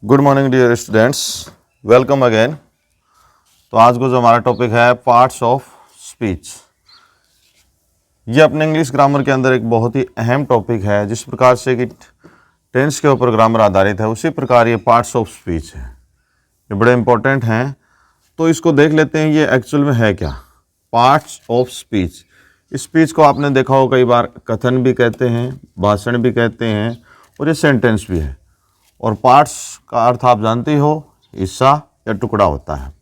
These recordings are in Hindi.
Good morning dear students, welcome again. तो आज को जो हमारा टॉपिक है पार्ट्स ऑफ स्पीच, ये अपने इंग्लिश ग्रामर के अंदर एक बहुत ही अहम टॉपिक है। जिस प्रकार से कि टेंस के ऊपर ग्रामर आधारित है, उसी प्रकार ये पार्ट्स ऑफ स्पीच है, ये बड़े इंपॉर्टेंट हैं। तो इसको देख लेते हैं ये एक्चुअल में है क्या। पार्ट्स ऑफ स्पीच, स्पीच को आपने देखा हो कई बार कथन भी कहते हैं, भाषण भी कहते हैं और ये सेंटेंस भी है। और पार्ट्स का अर्थ आप जानते हो, हिस्सा या टुकड़ा होता है।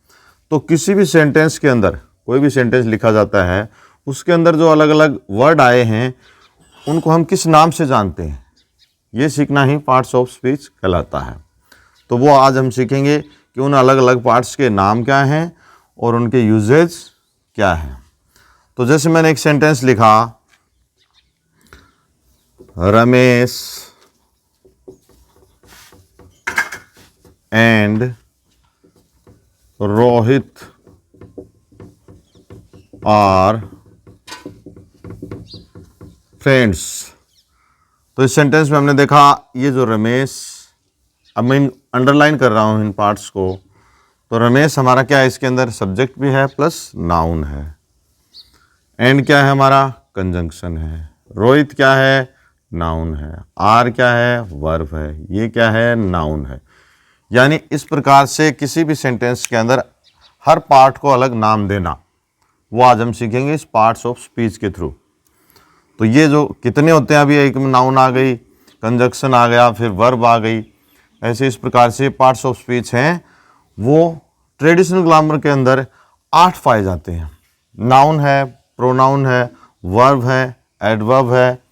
तो किसी भी सेंटेंस के अंदर कोई भी सेंटेंस लिखा जाता है, उसके अंदर जो अलग अलग वर्ड आए हैं उनको हम किस नाम से जानते हैं, ये सीखना ही पार्ट्स ऑफ स्पीच कहलाता है। तो वो आज हम सीखेंगे कि उन अलग अलग पार्ट्स के नाम क्या हैं और उनके यूजेज क्या हैं। तो जैसे मैंने एक सेंटेंस लिखा, Ramesh and Rohit are friends. तो इस सेंटेंस में हमने देखा ये जो रमेश, अब मैं अंडरलाइन कर रहा हूं इन पार्ट्स को। तो रमेश हमारा क्या है, इसके अंदर सब्जेक्ट भी है प्लस नाउन है। एंड क्या है हमारा, कंजंक्शन है। रोहित क्या है, नाउन है। आर क्या है, वर्ब है। ये क्या है, नाउन है। यानी इस प्रकार से किसी भी सेंटेंस के अंदर हर पार्ट को अलग नाम देना, वो आज हम सीखेंगे इस पार्ट्स ऑफ स्पीच के थ्रू। तो ये जो कितने होते हैं, अभी एक नाउन आ गई, कंजक्शन आ गया, फिर वर्ब आ गई, ऐसे इस प्रकार से पार्ट्स ऑफ स्पीच हैं। वो ट्रेडिशनल ग्रामर के अंदर 8 पाए जाते हैं। नाउन है, प्रोनाउन है, वर्ब है, एडवर्ब है,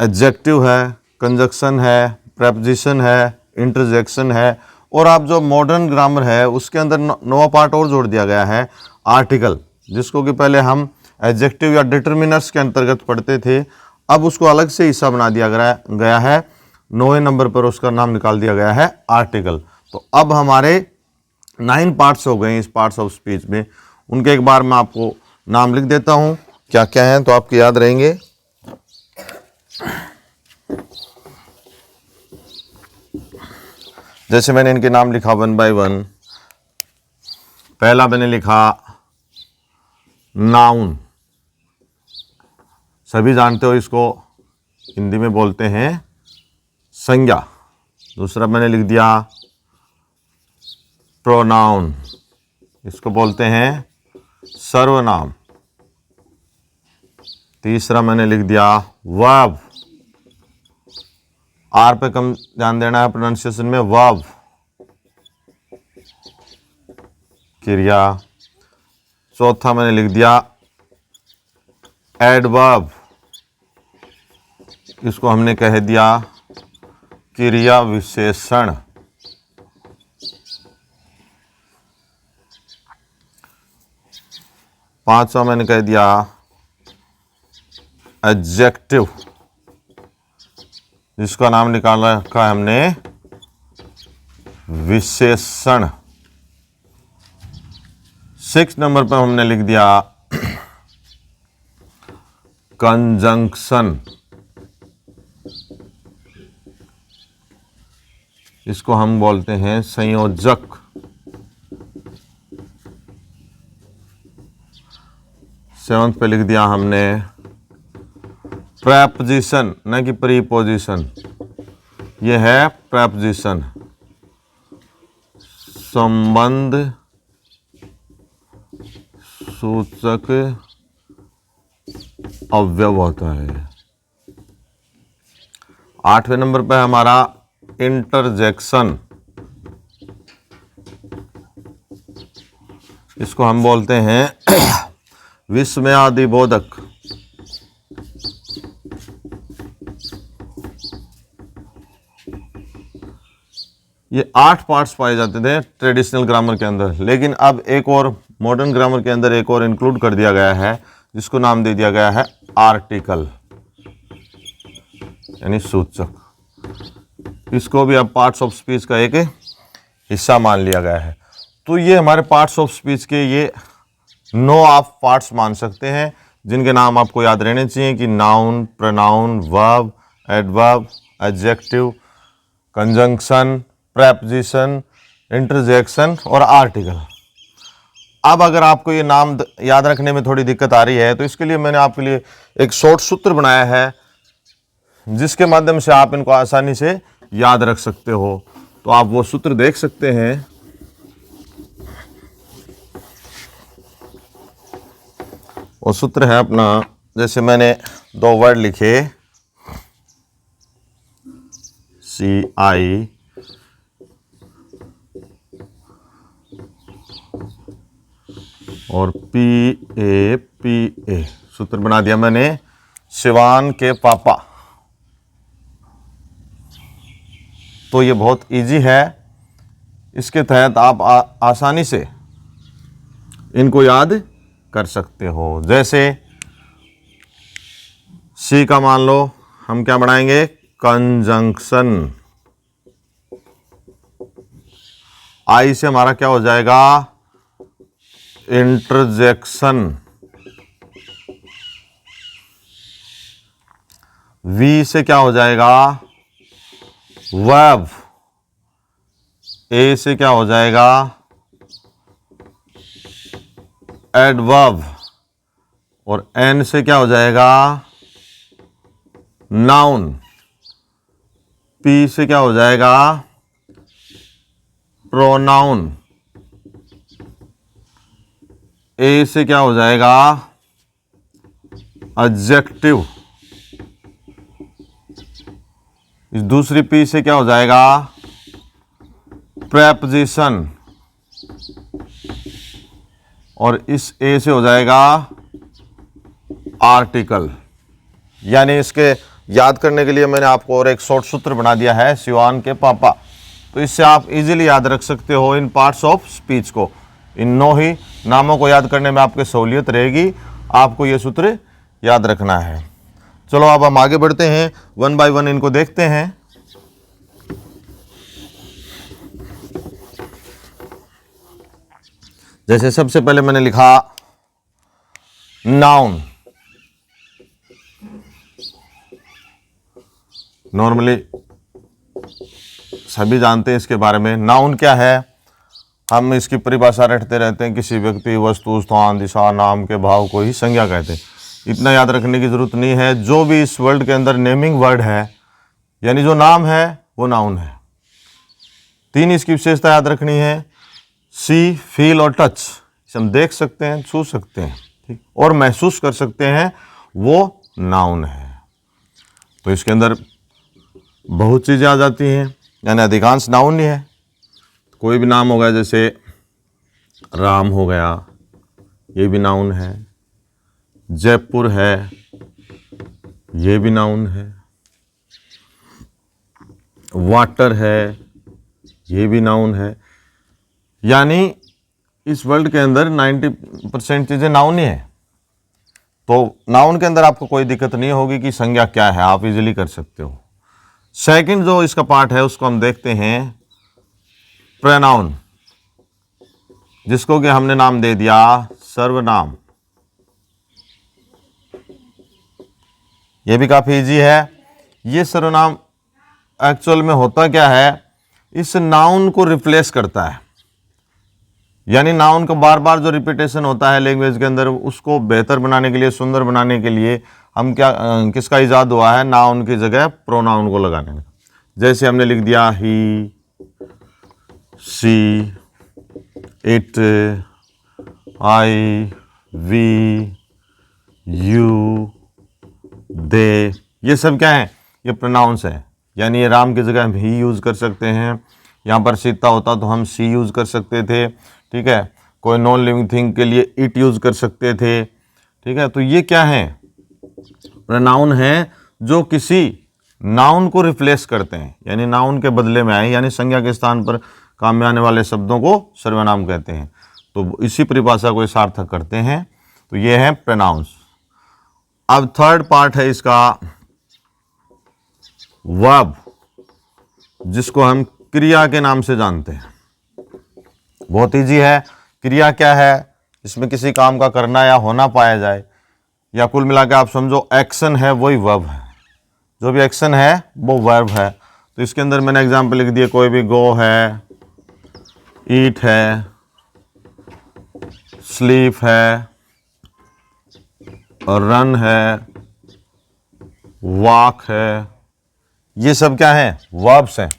एडजेक्टिव है, कंजक्शन है, प्रेपोजिशन है, इंटरजेक्शन है। और आप जो मॉडर्न ग्रामर है उसके अंदर नवा पार्ट और जोड़ दिया गया है, आर्टिकल, जिसको कि पहले हम एडजेक्टिव या डिटर्मिनर्स के अंतर्गत पढ़ते थे। अब उसको अलग से हिस्सा बना दिया गया है, 9वें नंबर पर उसका नाम निकाल दिया गया है आर्टिकल। तो अब हमारे 9 पार्ट्स हो गए इस पार्ट्स ऑफ स्पीच में। उनके एक बार मैं आपको नाम लिख देता हूँ क्या क्या हैं, तो आपके याद रहेंगे। जैसे मैंने इनके नाम लिखा 1 बाय 1। पहला मैंने लिखा नाउन, सभी जानते हो इसको हिंदी में बोलते हैं संज्ञा। दूसरा मैंने लिख दिया प्रोनाउन, इसको बोलते हैं सर्वनाम। तीसरा मैंने लिख दिया वर्ब, आर पे कम ध्यान देना है प्रोनाउंसिएशन में, वर्ब क्रिया। चौथा मैंने लिख दिया एडवर्ब, इसको हमने कह दिया क्रिया विशेषण। पांचवा मैंने कह दिया एडजेक्टिव, जिसका नाम निकाला रखा है हमने विशेषण। 6 नंबर पर हमने लिख दिया कंजंक्शन, इसको हम बोलते हैं संयोजक। 7th पे लिख दिया हमने प्रेपोजिशन, न कि प्रीपोजिशन, ये है प्रेपोजिशन, संबंध सूचक अवयव होता है। 8वें नंबर पे हमारा इंटरजेक्शन, इसको हम बोलते हैं विस्मयादिबोधक। ये 8 पार्ट्स पाए जाते थे ट्रेडिशनल ग्रामर के अंदर, लेकिन अब एक और मॉडर्न ग्रामर के अंदर एक और इंक्लूड कर दिया गया है, जिसको नाम दे दिया गया है आर्टिकल, यानी सूचक। इसको भी अब पार्ट्स ऑफ स्पीच का एक हिस्सा मान लिया गया है। तो ये हमारे पार्ट्स ऑफ स्पीच के ये 9 आप पार्ट्स मान सकते हैं, जिनके नाम आपको याद रहने चाहिए कि noun, pronoun, verb, adverb, adjective, conjunction, preposition, interjection और आर्टिकल। अब अगर आपको ये नाम याद रखने में थोड़ी दिक्कत आ रही है तो इसके लिए मैंने आपके लिए एक शॉर्ट सूत्र बनाया है जिसके माध्यम से आप इनको आसानी से याद रख सकते हो। तो आप वो सूत्र देख सकते हैं। वो सूत्र है अपना, जैसे मैंने दो वर्ड लिखे CI और PA, सूत्र बना दिया मैंने शिवान के पापा। तो ये बहुत इजी है, इसके तहत आप आसानी से इनको याद कर सकते हो। जैसे सी का मान लो हम क्या बनाएंगे, कंजंक्शन। आई से हमारा क्या हो जाएगा, इंटरजेक्शन। वी से क्या हो जाएगा, वर्ब। ए से क्या हो जाएगा, एडवर्ब। और एन से क्या हो जाएगा, नाउन। पी से क्या हो जाएगा, प्रोनाउन। ए से क्या हो जाएगा, एडजेक्टिव। इस दूसरी पी से क्या हो जाएगा, प्रेपोजिशन। और इस ए से हो जाएगा आर्टिकल। यानी इसके याद करने के लिए मैंने आपको और एक शॉर्ट सूत्र बना दिया है, शिवान के पापा। तो इससे आप इजीली याद रख सकते हो इन पार्ट्स ऑफ स्पीच को। इन 9 ही नामों को याद करने में आपकी सहूलियत रहेगी। आपको ये सूत्र याद रखना है। चलो अब हम आगे बढ़ते हैं, 1 बाय 1 इनको देखते हैं। जैसे सबसे पहले मैंने लिखा नाउन। नॉर्मली सभी जानते हैं इसके बारे में। नाउन क्या है, हम इसकी परिभाषा रटते रहते हैं, किसी व्यक्ति, वस्तु, स्थान, दिशा, नाम के भाव को ही संज्ञा कहते हैं। इतना याद रखने की जरूरत नहीं है। जो भी इस वर्ल्ड के अंदर नेमिंग वर्ड है, यानी जो नाम है, वो नाउन है। 3 इसकी विशेषता याद रखनी है, सी, फील और टच। इसे हम देख सकते हैं, छू सकते हैं, ठीक, और महसूस कर सकते हैं, वो नाउन है। तो इसके अंदर बहुत चीज़ें आ जाती हैं, यानी अधिकांश नाउन ही है। कोई भी नाम हो गया, जैसे राम हो गया, ये भी नाउन है। जयपुर है, ये भी नाउन है। वाटर है, ये भी नाउन है। यानी इस वर्ल्ड के अंदर 90% चीज़ें नाउन ही है। तो नाउन के अंदर आपको कोई दिक्कत नहीं होगी कि संज्ञा क्या है, आप इजीली कर सकते हो। सेकंड जो इसका पार्ट है उसको हम देखते हैं प्रोनाउन, जिसको कि हमने नाम दे दिया सर्वनाम। यह भी काफ़ी इजी है। ये सर्वनाम एक्चुअल में होता क्या है, इस नाउन को रिप्लेस करता है। यानी नाउन का बार बार जो रिपीटेशन होता है लैंग्वेज के अंदर, उसको बेहतर बनाने के लिए, सुंदर बनाने के लिए हम किसका इजाद हुआ है, नाउन की जगह प्रोनाउन को लगाने का। जैसे हमने लिख दिया ही, सी, इट, आई, वी, यू, दे, ये सब क्या है, ये प्रोनाउंस है। यानी ये राम की जगह हम ही यूज़ कर सकते हैं। यहाँ पर सीता होता तो हम सी यूज़ कर सकते थे, ठीक है। कोई नॉन लिविंग थिंग के लिए इट यूज़ कर सकते थे, ठीक है। तो ये क्या है, प्रोनाउन है जो किसी नाउन को रिप्लेस करते हैं, यानी नाउन के बदले में आए, यानी संज्ञा के स्थान पर काम में आने वाले शब्दों को सर्वनाम कहते हैं। तो इसी परिभाषा को सार्थक करते हैं। तो ये है प्रोनाउंस। अब थर्ड पार्ट है इसका वर्ब, जिसको हम क्रिया के नाम से जानते हैं। बहुत इजी है। क्रिया क्या है, इसमें किसी काम का करना या होना पाया जाए, या कुल मिलाकर आप समझो एक्शन है वही वर्ब है। जो भी एक्शन है वो वर्ब है। तो इसके अंदर मैंने एग्जाम्पल लिख दिया, कोई भी गो है, ईट है, स्लीप है, और रन है, वॉक है, ये सब क्या है, वर्ब्स हैं।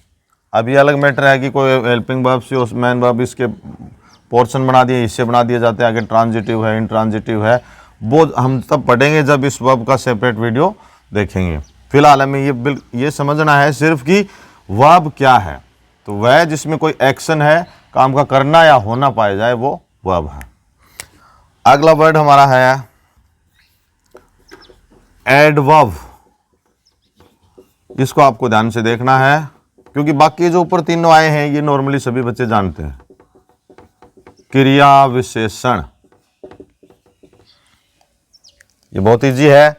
अब ये अलग मैटर है कि कोई हेल्पिंग वर्ब से उस मैन वर्ब इसके पोर्शन बना दिए, इससे बना दिए जाते हैं, आगे ट्रांजिटिव है, इंट्रांजिटिव है, वो हम तब पढ़ेंगे जब इस वर्ब का सेपरेट वीडियो देखेंगे। फिलहाल हमें ये समझना है सिर्फ कि वर्ब क्या है। तो वह जिसमें कोई एक्शन है, काम का करना या होना पाया जाए, वो वर्ब है। अगला वर्ड हमारा है एडवर्ब। इसको आपको ध्यान से देखना है, क्योंकि बाकी जो ऊपर तीनों आए हैं ये नॉर्मली सभी बच्चे जानते हैं। क्रिया विशेषण, ये बहुत इजी है,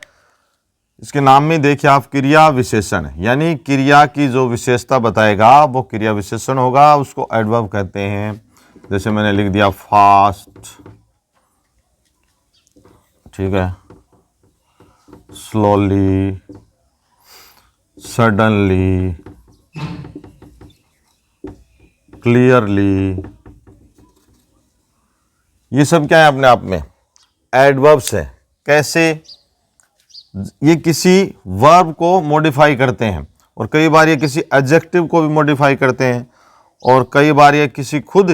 इसके नाम में देखिए आप, क्रिया विशेषण, यानी क्रिया की जो विशेषता बताएगा वो क्रिया विशेषण होगा, उसको एडवर्ब कहते हैं। जैसे मैंने लिख दिया फास्ट, ठीक है, स्लोली, सडनली, क्लियरली, ये सब क्या है अपने आप में एडवर्ब्स है। कैसे? ये किसी वर्ब को मॉडिफाई करते हैं, और कई बार ये किसी एडजेक्टिव को भी मॉडिफाई करते हैं, और कई बार ये किसी खुद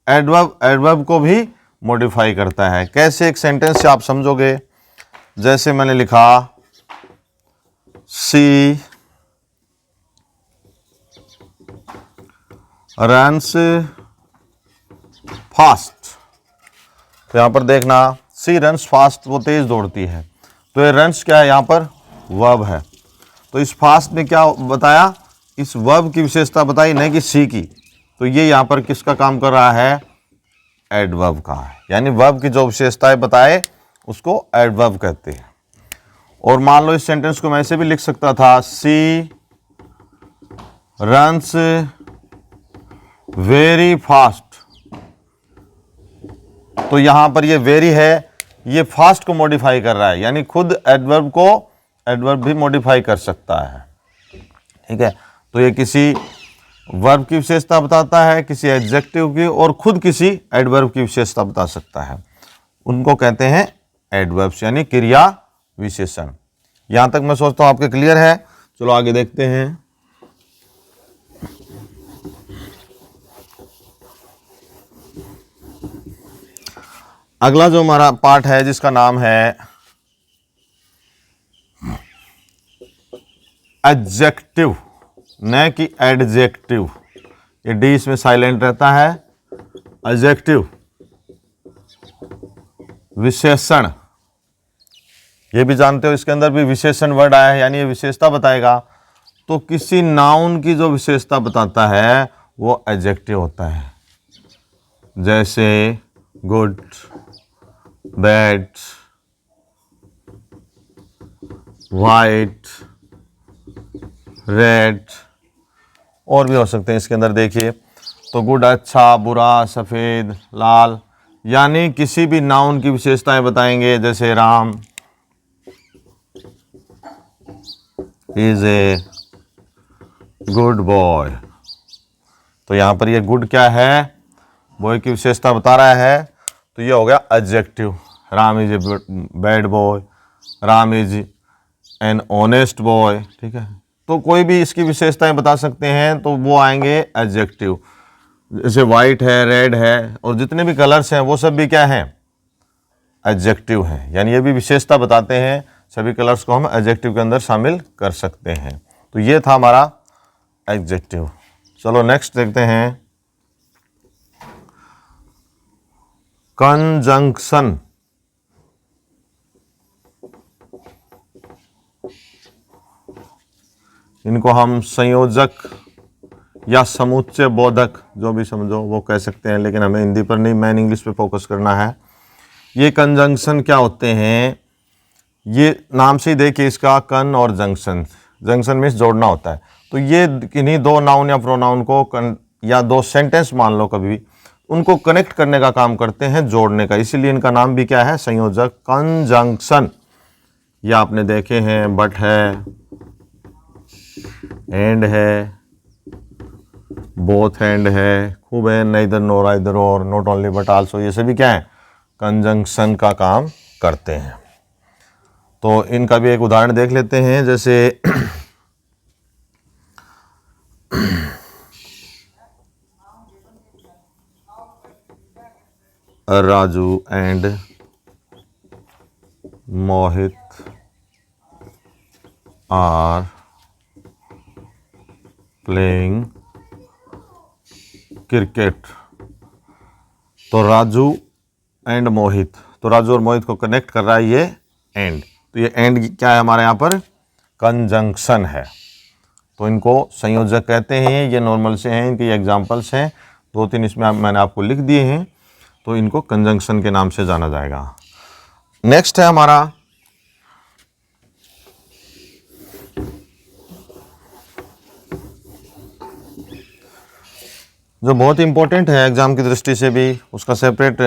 एडवर्ब को भी मॉडिफाई करता है। कैसे? एक सेंटेंस से आप समझोगे। जैसे मैंने लिखा सी रन्स फास्ट, तो यहां पर देखना सी रन्स फास्ट, वो तेज दौड़ती है, तो ये रन्स क्या है, यहां पर वर्ब है। तो इस फास्ट में क्या बताया, इस वर्ब की विशेषता बताई, नहीं कि सी की। तो ये यहां पर किसका काम कर रहा है, एडवर्ब का है, यानी वर्ब की जो विशेषताएं बताए उसको एडवर्ब कहते हैं। और मान लो इस सेंटेंस को मैं ऐसे भी लिख सकता था, सी रन्स वेरी फास्ट, तो यहां पर ये वेरी है, ये फास्ट को मॉडिफाई कर रहा है, यानी खुद एडवर्ब भी मॉडिफाई कर सकता है, ठीक है। तो ये किसी वर्ब की विशेषता बताता है, किसी एडजेक्टिव की, और खुद किसी एडवर्ब की विशेषता बता सकता है, उनको कहते हैं एडवर्ब्स, यानी क्रिया विशेषण। यहां तक मैं सोचता हूं आपके क्लियर है। चलो आगे देखते हैं। अगला जो हमारा पार्ट है जिसका नाम है एडजेक्टिव, न कि एडजेक्टिव, ये डी इसमें साइलेंट रहता है। एडजेक्टिव विशेषण, ये भी जानते हो इसके अंदर भी विशेषण वर्ड आया है, यानी ये विशेषता बताएगा। तो किसी नाउन की जो विशेषता बताता है वो एडजेक्टिव होता है। जैसे गुड, बैड, वाइट, रेड, और भी हो सकते हैं इसके अंदर। देखिए तो गुड अच्छा, बुरा, सफ़ेद, लाल, यानी किसी भी नाउन की विशेषताएं बताएंगे। जैसे Ram is a good boy, तो यहाँ पर ये गुड क्या है, बॉय की विशेषता बता रहा है, तो ये हो गया adjective. Ram is a bad boy, Ram is an honest boy, ठीक है। तो कोई भी इसकी विशेषताएं बता सकते हैं, तो वो आएंगे एडजेक्टिव। जैसे वाइट है, रेड है, और जितने भी कलर्स हैं वो सब भी क्या हैं, एडजेक्टिव हैं, यानी ये भी विशेषता बताते हैं। सभी कलर्स को हम एडजेक्टिव के अंदर शामिल कर सकते हैं। तो ये था हमारा एडजेक्टिव। चलो नेक्स्ट देखते हैं कंजंक्शन। इनको हम संयोजक या समुच्चय बोधक, जो भी समझो वो कह सकते हैं, लेकिन हमें हिंदी पर नहीं, मेन इंग्लिश पे फोकस करना है। ये कंजंक्शन क्या होते हैं, ये नाम से ही देखिए इसका, कन और जंक्शन। जंक्शन मीन्स जोड़ना होता है। तो ये किन्हीं दो नाउन या प्रोनाउन को या दो सेंटेंस मान लो कभी भी, उनको कनेक्ट करने का काम करते हैं, जोड़ने का, इसीलिए इनका नाम भी क्या है, संयोजक, कंजंक्शन। ये आपने देखे हैं, बट है, एंड है, बोथ एंड है, खूब है, neither nor either और, नॉट ओनली बट आल्सो, ये सभी क्या है, कंजंक्शन का काम करते हैं। तो इनका भी एक उदाहरण देख लेते हैं, जैसे Raju and Mohit are playing cricket. तो राजू एंड मोहित, तो राजू और मोहित को कनेक्ट कर रहा है ये एंड। तो ये एंड क्या है हमारे यहाँ पर, कंजंक्शन है। तो इनको संयोजक कहते हैं। ये नॉर्मल से हैं, इनके एग्जांपल्स हैं, 2-3 इसमें मैंने आपको लिख दिए हैं। तो इनको कंजंक्शन के नाम से जाना जाएगा। नेक्स्ट है हमारा जो बहुत इंपॉर्टेंट है एग्जाम की दृष्टि से भी, उसका सेपरेट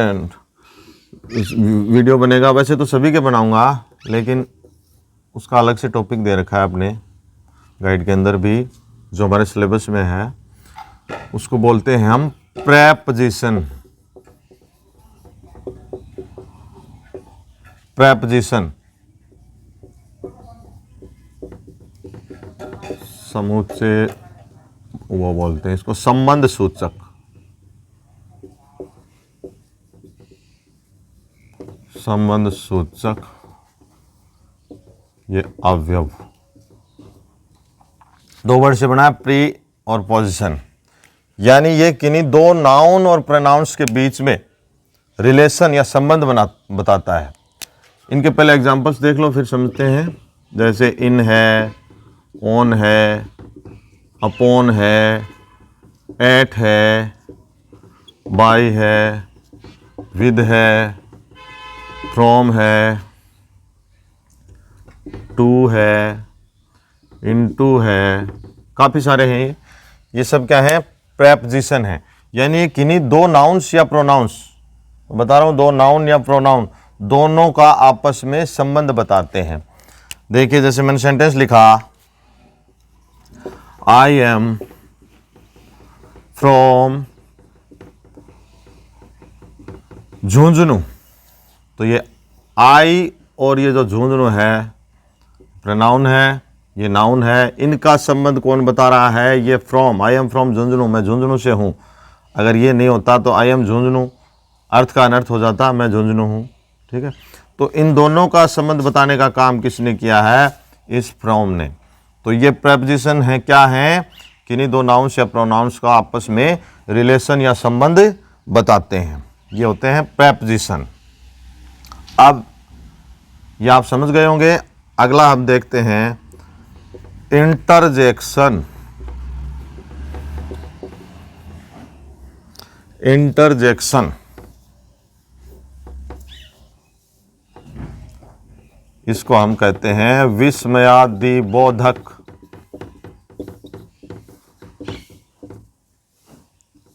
वीडियो बनेगा। वैसे तो सभी के बनाऊंगा, लेकिन उसका अलग से टॉपिक दे रखा है अपने गाइड के अंदर भी, जो हमारे सिलेबस में है। उसको बोलते हैं हम प्रेपोजिशन। प्रेपोजिशन समूह से वो बोलते हैं इसको संबंध सूचक। संबंध सूचक ये अवयव 2 वर्ड से बना है, प्री और पोजीशन। यानी ये किन्हीं 2 नाउन और प्रोनाउंस के बीच में रिलेशन या संबंध बताता है। इनके पहले एग्जांपल्स देख लो, फिर समझते हैं। जैसे इन है, ऑन है, अपॉन है, एट है, बाय है, विद है, फ्रॉम है, टू है, इनटू है, काफ़ी सारे हैं। ये सब क्या है, प्रेपोजिशन है। यानी किन्हीं 2 नाउन्स या प्रोनाउंस, बता रहा हूँ 2 नाउन या प्रोनाउन, दोनों का आपस में संबंध बताते हैं। देखिए जैसे मैंने सेंटेंस लिखा, आई एम फ्रॉम झुंझुनू। तो ये आई और ये जो झुंझुनू है प्रोनाउन है, ये नाउन है। इनका संबंध कौन बता रहा है, ये from, I am from Jhunjhunu, मैं झुंझुनू से हूँ। अगर ये नहीं होता तो आई एम झुंझुनू अर्थ का अनर्थ हो जाता, मैं झुंझुनू हूँ। ठीक है, तो इन दोनों का संबंध बताने का काम किसने किया है, इस फ्रॉम ने। तो ये प्रेपोजिशन है, क्या है, किन्हीं 2 नाउन्स या प्रोनाउंस का आपस में रिलेशन या संबंध बताते हैं। ये होते हैं प्रेपोजिशन। अब ये आप समझ गए होंगे। अगला हम देखते हैं इंटरजेक्शन। इंटरजेक्शन इसको हम कहते हैं विस्मयादिबोधक।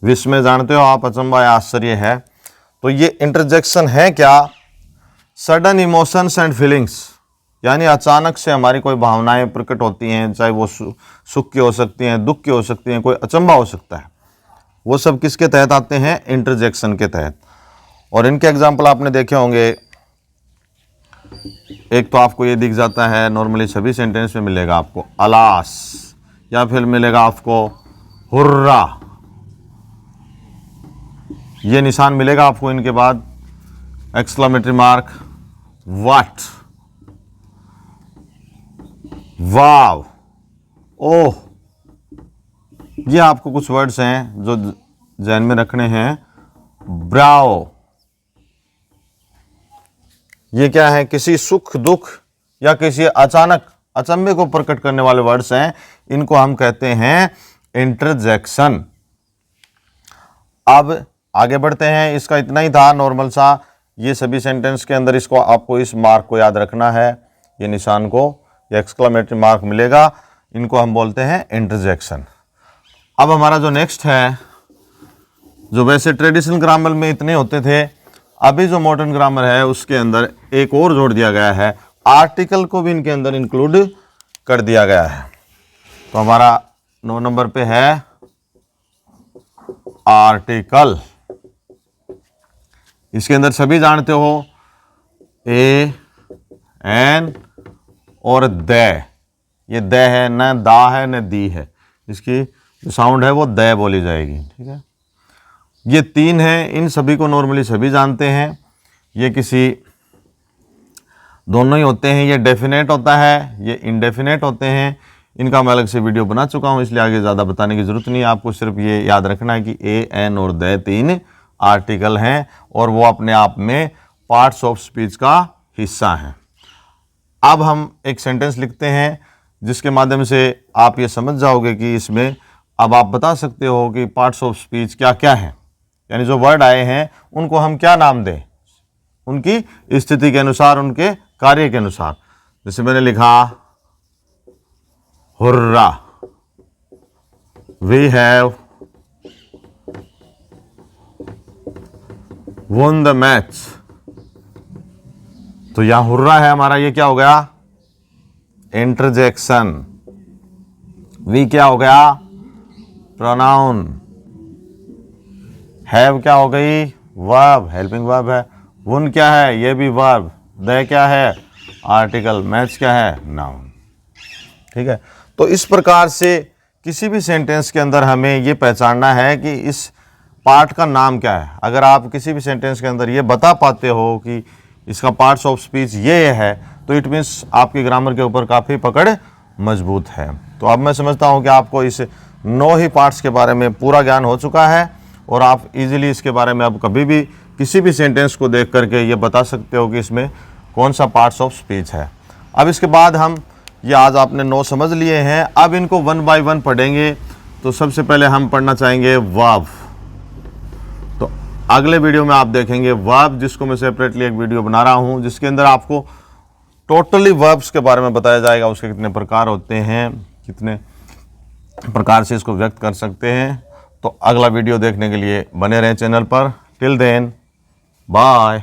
विस्मय जानते हो आप, अचंभा या आश्चर्य है। तो ये इंटरजेक्शन है क्या, सडन इमोशंस एंड फीलिंग्स, यानी अचानक से हमारी कोई भावनाएं प्रकट होती हैं, चाहे वो सुख की हो सकती हैं, दुख की हो सकती हैं, कोई अचंभा हो सकता है, वो सब किसके तहत आते हैं, इंटरजेक्शन के तहत। और इनके एग्जाम्पल आपने देखे होंगे। एक तो आपको ये दिख जाता है, नॉर्मली सभी सेंटेंस में मिलेगा आपको अलास, या फिर मिलेगा आपको हुर्रा, ये निशान मिलेगा आपको। इनके बाद एक्सक्लेमेटरी मार्क, व्हाट, वाव, ओह। ये आपको कुछ वर्ड्स हैं जो ध्यान में रखने हैं। ब्राओ, ये क्या है, किसी सुख दुख या किसी अचानक अचंभे को प्रकट करने वाले वर्ड्स हैं। इनको हम कहते हैं इंटरजेक्शन। अब आगे बढ़ते हैं। इसका इतना ही था नॉर्मल सा, ये सभी सेंटेंस के अंदर इसको आपको इस मार्क को याद रखना है, ये निशान को, ये एक्सक्लेमेटरी मार्क मिलेगा, इनको हम बोलते हैं इंटरजेक्शन। अब हमारा जो नेक्स्ट है, जो वैसे ट्रेडिशनल ग्रामर में इतने होते थे, अभी जो मॉडर्न ग्रामर है उसके अंदर एक और जोड़ दिया गया है, आर्टिकल को भी इनके अंदर इंक्लूड कर दिया गया है। तो हमारा 9 नंबर पे है आर्टिकल। इसके अंदर सभी जानते हो ए, एन और द। ये द है, न दा है न दी है, इसकी जो साउंड है वो द बोली जाएगी। ठीक है, ये तीन है, इन सभी को नॉर्मली सभी जानते हैं। ये किसी दोनों ही होते हैं, ये डेफिनेट होता है, ये इनडेफिनेट होते हैं। इनका मैं अलग से वीडियो बना चुका हूँ, इसलिए आगे ज़्यादा बताने की ज़रूरत नहीं है। आपको सिर्फ ये याद रखना है कि ए, एन और द तीन आर्टिकल हैं और वो अपने आप में पार्ट्स ऑफ स्पीच का हिस्सा हैं। अब हम एक सेंटेंस लिखते हैं जिसके माध्यम से आप ये समझ जाओगे कि इसमें अब आप बता सकते हो कि पार्ट्स ऑफ स्पीच क्या क्या है, यानी जो वर्ड आए हैं उनको हम क्या नाम दें, उनकी स्थिति के अनुसार, उनके कार्य के अनुसार। जैसे मैंने लिखा hurrah, we have won the match. तो यहां हुर्रा है हमारा, ये क्या हो गया, इंटरजेक्शन। वी क्या हो गया, प्रोनाउन। हैव क्या हो गई, वर्ब, हेल्पिंग वर्ब है। won क्या है, ये भी वर्ब। द क्या है, आर्टिकल। मैच क्या है, नाउन। ठीक है, तो इस प्रकार से किसी भी सेंटेंस के अंदर हमें ये पहचानना है कि इस पार्ट का नाम क्या है। अगर आप किसी भी सेंटेंस के अंदर ये बता पाते हो कि इसका पार्ट्स ऑफ स्पीच ये है, तो इट मीन्स आपकी ग्रामर के ऊपर काफ़ी पकड़ मजबूत है। तो अब मैं समझता हूँ कि आपको इस 9 ही पार्ट्स के बारे में पूरा ज्ञान हो चुका है और आप इजीली इसके बारे में अब कभी भी किसी भी सेंटेंस को देख करके ये बता सकते हो कि इसमें कौन सा पार्ट्स ऑफ स्पीच है। अब इसके बाद हम ये आज आपने 9 समझ लिए हैं, अब इनको 1 बाय 1 पढ़ेंगे। तो सबसे पहले हम पढ़ना चाहेंगे वर्ब। तो अगले वीडियो में आप देखेंगे वर्ब, जिसको मैं सेपरेटली एक वीडियो बना रहा हूँ, जिसके अंदर आपको टोटली वर्ब्स के बारे में बताया जाएगा, उसके कितने प्रकार होते हैं, कितने प्रकार से इसको व्यक्त कर सकते हैं। तो अगला वीडियो देखने के लिए बने रहें चैनल पर। Till then, bye.